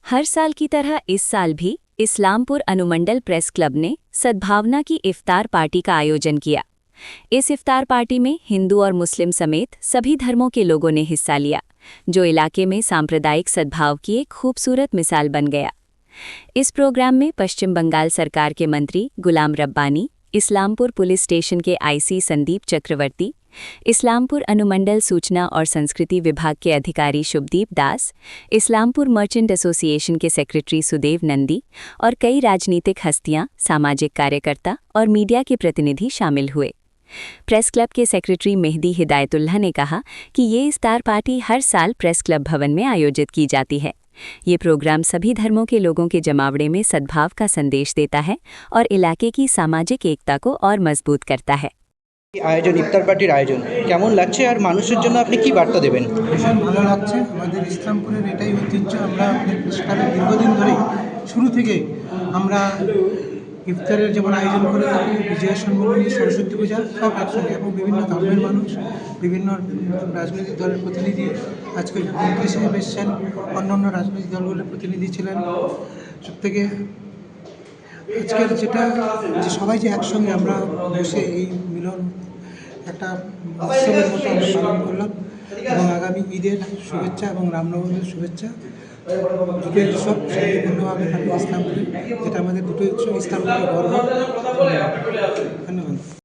हर साल की तरह इस साल भी इस्लामपुर अनुमंडल प्रेस क्लब ने सद्भावना की इफ्तार पार्टी का आयोजन किया। इस इफ्तार पार्टी में हिंदू और मुस्लिम समेत सभी धर्मों के लोगों ने हिस्सा लिया, जो इलाके में सांप्रदायिक सद्भाव की एक खूबसूरत मिसाल बन गया। इस प्रोग्राम में पश्चिम बंगाल सरकार के मंत्री गुलाम रब्बानी, इस्लामपुर पुलिस स्टेशन के आईसी संदीप चक्रवर्ती, इस्लामपुर अनुमंडल सूचना और संस्कृति विभाग के अधिकारी शुभदीप दास, इस्लामपुर मर्चेंट एसोसिएशन के सेक्रेटरी सुदेव नंदी और कई राजनीतिक हस्तियां, सामाजिक कार्यकर्ता और मीडिया के प्रतिनिधि शामिल हुए। प्रेस क्लब के सेक्रेटरी मेहदी हिदायतुल्लाह ने कहा कि ये इफ्तार पार्टी हर साल प्रेस क्लब भवन में आयोजित की जाती है। ये प्रोग्राम सभी धर्मों के लोगों के जमावड़े में सद्भाव का संदेश देता है और इलाके की सामाजिक एकता को और मजबूत करता है। আয়োজন ইফতার পার্টির আয়োজন কেমন লাগছে আর মানুষের জন্য আপনি কি বার্তা দেবেন? ভীষণ ভালো লাগছে। আমাদের ইসলামপুরের এটাই ঐতিহ্য। আমরা আমাদের প্রেস ক্লাবের দীর্ঘদিন ধরেই শুরু থেকে আমরা ইফতারের যেমন আয়োজন করে থাকি, বিজয়া সম্মেলনী, সরস্বতী পূজা সব একসঙ্গে, এবং বিভিন্ন ধর্মের মানুষ, বিভিন্ন রাজনৈতিক দলের প্রতিনিধি, আজকে মন্ত্রী সাহেব এসছেন, অন্যান্য রাজনৈতিক দলগুলোর প্রতিনিধি ছিলেন। সবথেকে আজকের যেটা যে সবাই যে একসঙ্গে আমরা বসে এই মিলন একটা উৎসবের মতো আমরা পালন করলাম, এবং আগামী ঈদের শুভেচ্ছা এবং রামনবমীর শুভেচ্ছা। দুটোই উৎসব শান্তিপূর্ণভাবে থাকবে ইসলামপুরে, যেটা আমাদের দুটোই উৎসব ইসলামপুরের গর্ব। ধন্যবাদ।